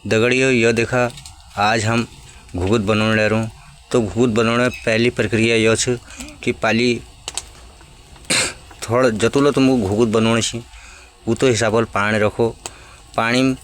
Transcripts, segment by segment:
दगड़ियों यह देखा, आज हम घुघुत बनवणे रहूँ। तो घुघुत बनवणे पहली प्रक्रिया यह छ कि पाली थोड़ा जतुलो तुम घुघुत बनवणे छी वो तो हिसाब पानी रखो। पानी में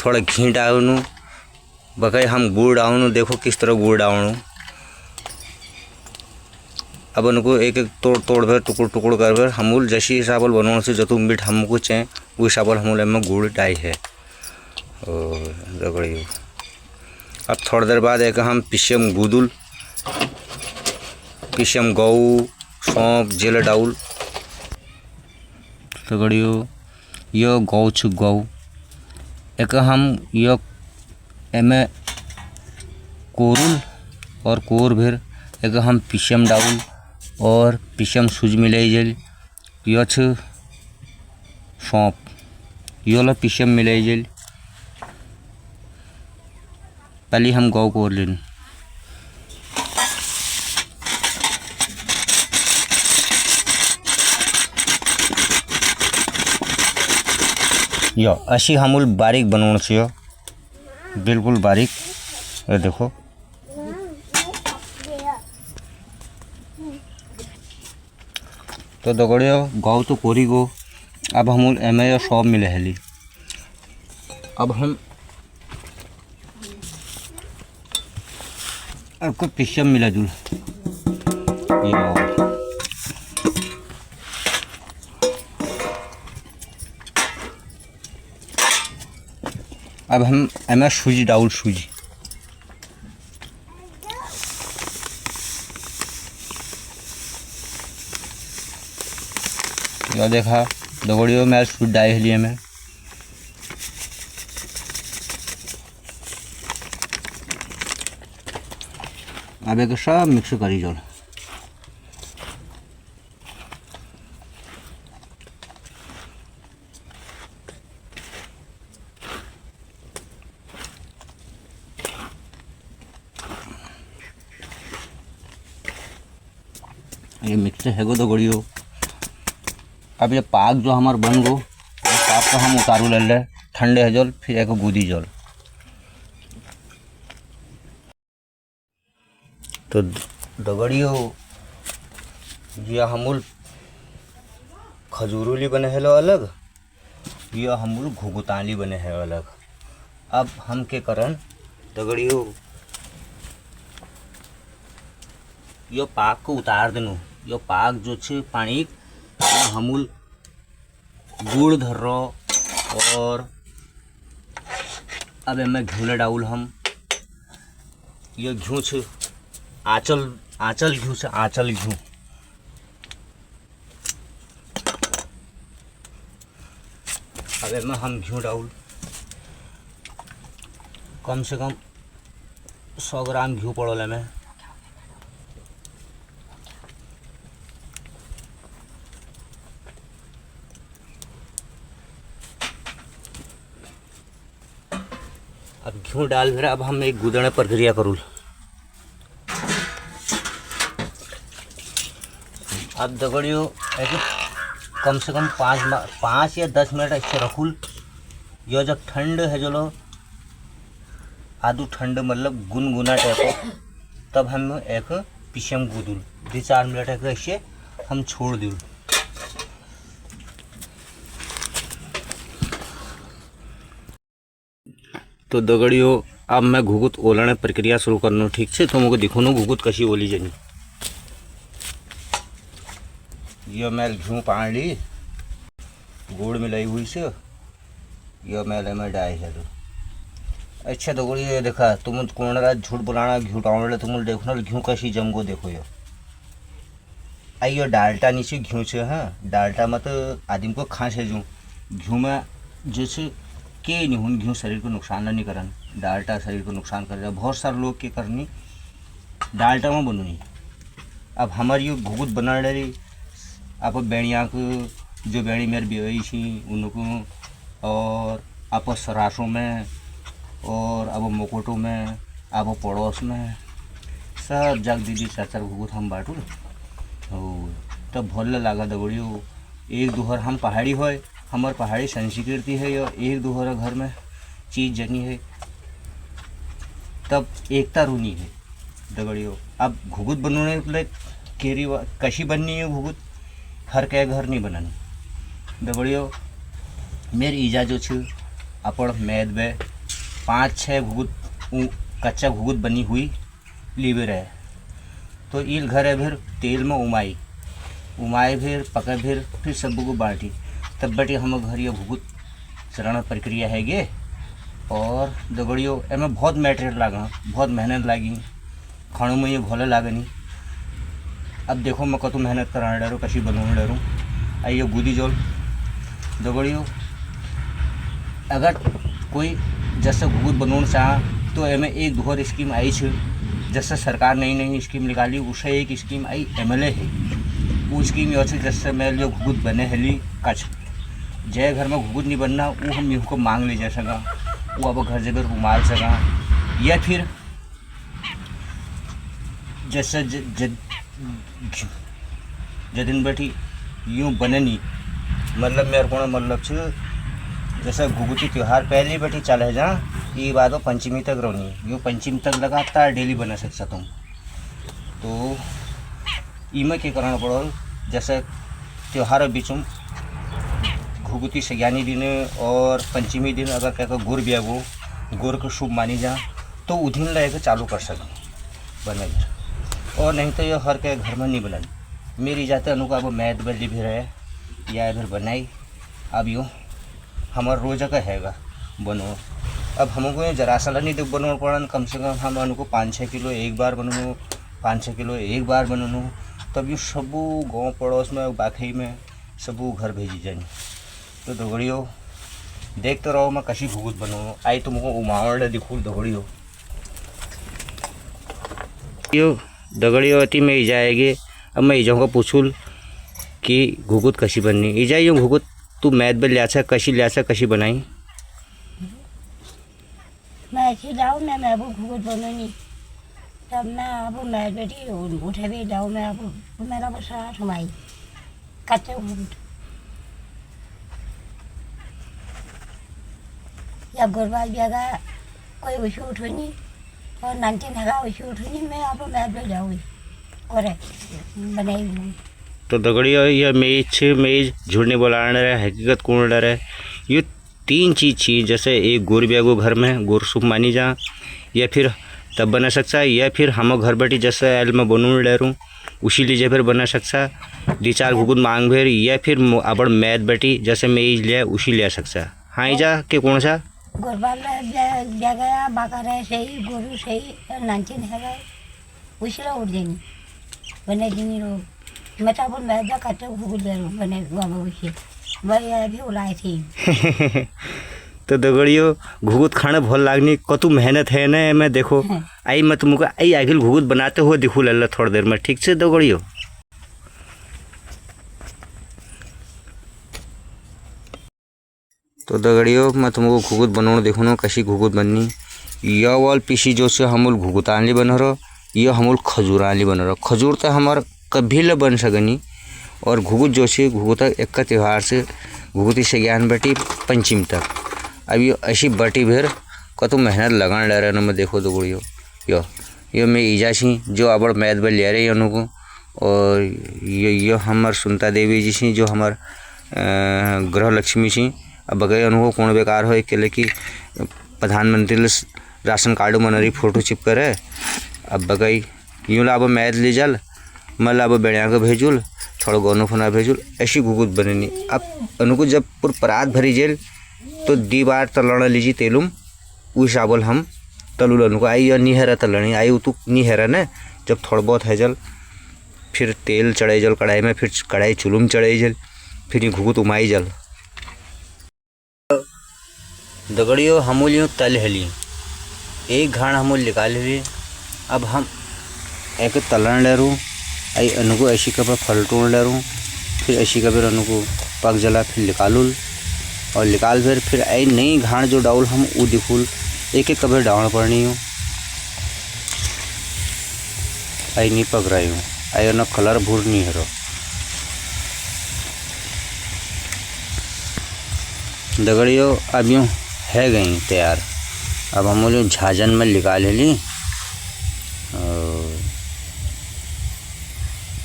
थोड़ा घी डालू, बकाई हम गुड़ डालू। देखो किस तरह गुड़ डालू। अब उनको एक एक तोड़ तोड़ कर टुकड़ टुकड़ कर हमूल जैसी हिसाब बनवाने से जतु मीठ हमको चाहे वो हिसाब हमूल में गुड़ डाई है। और दगड़ियों अब थोड़ी देर बाद एक हम पिशम गुदुल, पिशम गऊ, सौंप जेल डाउल। दगड़ियों यह गौ छ गऊ एक हम यह एमे कोरुल और कोर भर एक हम पिशम डाउल और पिशम सूज मिलाई जल। यह छ सौंप, योला पिशम मिलाई जल। पहले हम गौ कोर लें। यो अशी हमूल बारीक बनवण छ, बिल्कुल बारीक। ये देखो तो दगड़ियों गौ तो कोरी गो। अब हम एम सौंप मिले हेली। अब हम आपको पिशम मिला जुल। अब हम एम सूजी डाउल सूजी। यह देखा दगड़ियों मैं सूज डाई हेली में। अब एक सब मिक्स करी जोल। ये मिक्स है गो दगड़ियों। अब ये पाक जो हमार बन गो, पाक को हम उतारू ले ले ठंडे है जल, फिर एक गुदी जल। तो दगड़ियों यह हमूल खजूरुली बने है अलग, यह हमूल घुघुताली बने है अलग। अब हम के करन दगड़ियों यो पाक को उतार देनु। यो पाक जो छे पानी हमूल गुड़ धर रो। और अब मैं घूले डाउल हम ये घू छ आंचल आंचल घू से आंचल घू। अब में हम घू डाउल कम से कम 100 ग्राम घू पड़ल में। अब घू डाल फिर अब हम एक गुदने प्रक्रिया करूल। अब दगड़ियों ऐसे कम से कम 5 या 10 मिनट ऐसे रखूल। यह जब ठंड है जो लो आदू ठंड मतलब गुनगुना टाइप, तब हम एक पिशम गुदुल 2-4 मिनट ऐसे हम छोड़ दूल। तो दगड़ियों अब मैं घुघुत ओलने प्रक्रिया शुरू करना। ठीक है तो मुझे दिखो घुघुत कशी ओली जनी। यह मैल घू पान ली, गुड़ मिलाई हुई से यह मैल में डाई है। अच्छा दगड़ियों ये देखा तुम कौन रात झूठ बुलाना घू टाउन तुम देखो ना घू कशी जमगो। देखो यो आइयो डाल्टा नीचे घू से। हाँ डाल्टा मत आदमी को खांस है जो घू में जैसे के नहीं हूँ घी शरीर को नुकसान नहीं करन। डाल्टा शरीर को नुकसान कर रहा। बहुत सारे लोग के करनी डाल्टा में बनूनी। अब हमारी ये घुघुत बना रही। आप बेड़िया को जो बेड़ी मेरे बेई थी उनको, और आप सरासों में, और अब मुकुटों में, अब पड़ोस में सब जग दीदी 4-4 घुघुत हम बांटू। तब भल लगा दगड़ियों। एक दोहर हम पहाड़ी होए, हमार पहाड़ी संस्कृति है। या एक दोहरा घर में चीज़ जनी है तब एकता रूनी है दगड़ियों। अब घुगुत बनने के लिए केरी कशी बननी है घुगुत, हर के घर नहीं बननी दगड़ियों। मेरी ईजा जो छ अपन मैद में 5-6 घुगुत कच्चा घुगुत बनी हुई लीवे रहे, तो इल घर है फिर तेल में उमाए फिर पके फिर सब को बांटी, तब बटे हम घर ये घुगुत चरण प्रक्रिया है गे। और दगड़ियों एमें बहुत मटेरियल लगा, बहुत मेहनत लगी, खानों में ये भोले लागनी। अब देखो मैं कतू मेहनत कराने डरूँ, कशी बनवाने डरूँ। आइए गुदी जोल दगड़ियों, अगर कोई जैसे घुगुत बनवाना चाह तो एमें एक दोहर स्कीम आई छ, जैसे सरकार नई नई स्कीम निकाली उसे एक स्कीम आई MLA है। वो स्कीम ये अच्छी जैसे मैं जो घुगुत बने हेली कच जय घर में घुगुत नहीं बनना वो हम यूँ को मांग ले जा सका, वो अब घर जगह उमाल सका, या फिर जैसे जदिन बैठी यूँ बननी, मतलब मेरे को मतलब छ जैसे घुगुती त्यौहार पहले बैठी चले जा, ये बात हो पंचमी तक रोनी, यूँ पंचमी तक लगातार डेली बना सकता तुम। तो इमें क्या करना पड़ो, जैसे त्यौहार बीचों घुगुती सयानी दिन और पंचमी दिन अगर क्या गुड़ भी वो गुड़ को शुभ मानी जा तो उदिन लेकर चालू कर सकें बने, और नहीं तो ये हर के घर में नहीं बननी। मेरी जाते अनुका अब मैद बल्ली भी रहे या फिर बनाई, अब यूँ हमारा रोज का हैगा बनो। अब हमको ये जरा सा नहीं देख बनवा पड़ा, कम से कम हम उनको 5-6 किलो एक बार बनूँ, 5-6 किलो एक बार बनूँ, तब ये सब गाँव पड़ोस में बाकी में सब घर भेजी जाए। तो दगड़ियों देख तो रहो मैं कशी घुगुत बनूँ, आई तुमको उमावड़ दिखूँ दगड़ियों। दगड़ियों अति में जाएगी, अब मैं ईजों को पूछूँ कि घुगुत कशी बननी, ईजा यूँ घुगुत तू मैद में लिया कशी कशी बनाई। मैं खिलाऊँ मैं अब घुगुत बनूँगी, तब मैं अब मैद बेटी उठे भी लाऊँ, मैं अब मेरा बसा सुमाई कच्चे घुगुत जब गुरबाज जगह कोई उसी उठनी और नानचन है उसी उठनी, मैं अब मैद में जाऊँगी और बनाई। तो दगड़ियों यह मेज झुड़ने बोलाना रहे, हकीकत कौन डर है, ये 3 चीज़ जैसे एक गुड़ बेगो घर में गुड़ सूप मानी जा, या फिर तब बना सकता है, या फिर हम घर बैठी जैसे एल में बनूँ डरूँ उसी लीजिए फिर बना सकता 2-4 घुगुत मांग भेर, या फिर अब मैद बैठी जैसे मेज लिया उसी ले सकता। हाँ जा के कौन सा गुरबाल जगह बाका रहे सही गुरु सही नानचन है उसी उठ देनी बने देनी लोग, मैं तो अब मैदा कच्चे घुगुत ले लूँ बने उसे वही अभी उलाए थी। तो दगड़ियों घुगुत खाना बहुत लागनी, कतू मेहनत है ना मैं देखो। आई मैं तुमको आई आखिर घुगुत बनाते हुए दिखू लल्ला थोड़ी देर में, ठीक से दगड़ियों। तो दगड़ियों मैं तुमको घुगुत बनाने देखो ना कशी घुगुत बननी। यह वाल पीसी जो से हमूल घुगुतानली बन रहो, यह हमूल खजूरानली बन रहो। खजूर तो हमार कभी ल बन सकनी, और घुगुत जो से घुगुता एक का त्यौहार से घुगुती से ज्ञान बैठी पंचमी तक। अब ये ऐसी बटी भेर कतु मेहनत लगान ले रहे न मैं देखो दगड़ियों। यो मैं ईजा छी जो अब मैद बल ले रही को, और यो हमार सुनता देवी जी छी जो हमार गृह लक्ष्मी छी। अब बगै अनुभव कौन बेकार हो के लिए कि प्रधानमंत्री राशन कार्ड में नरी फोटो चिपक रहे। अब बगै यूँ ला अब मैद ले जल मल अब बेड़िया को भेजुल थोड़ा गौनो फना भेजुल, ऐसी घुगुत बननी। अब अनुको जब पूर परात भरी जेल तो 2 बार तलना लीजिए तेलुम उस चावल हम तलुल अनुको आई या निहरा तलनी आई तो निहरा न, जब थोड़ा बहुत है जल फिर तेल चढ़ाई जल कढ़ाई में, फिर कढ़ाई चुलुम चढ़ाई जल, फिर ये घुगुत उमाई जल। दगड़ियों हमूल यूँ तल हली एक घाण हमूल निकाल ली। अब हम एक तलन ले रू आई अनुको ऐसी कपर फलटून ले रू, फिर ऐसी कपर अनुको पक जला फिर निकालूल, और निकाल फिर आई नई घाण जो डाउल हम वो दिखुल एक कबर डावण पड़नी हूँ। आई नहीं पक रही हूँ, आई ना कलर भूर नहीं है रो। दगड़ियों अब यूँ है गई तैयार, अब हम लोग झाजन में निकाल ली।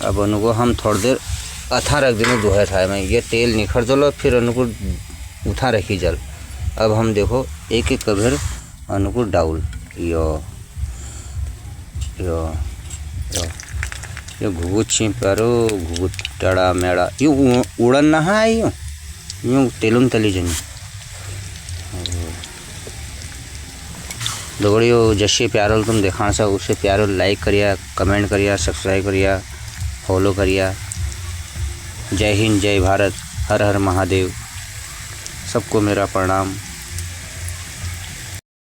अब उनको हम थोड़ी देर अथा रख देंगे दोहे थाए में, ये तेल निखर जलो फिर उनको उठा रखी जल। अब हम देखो एक एक कभर उनको डाउल यो यो यो ये घुघुत छिपारो घुघुत टड़ा मेड़ा यूँ उड़न ना है यूँ यूँ तेलुन तली जनी दगड़ियों। जैसे प्यारो तुम देखा सा उससे प्यारो लाइक करिया, कमेंट करिया, सब्सक्राइब करिया, फॉलो करिया। जय हिंद, जय भारत, हर हर महादेव। सबको मेरा प्रणाम।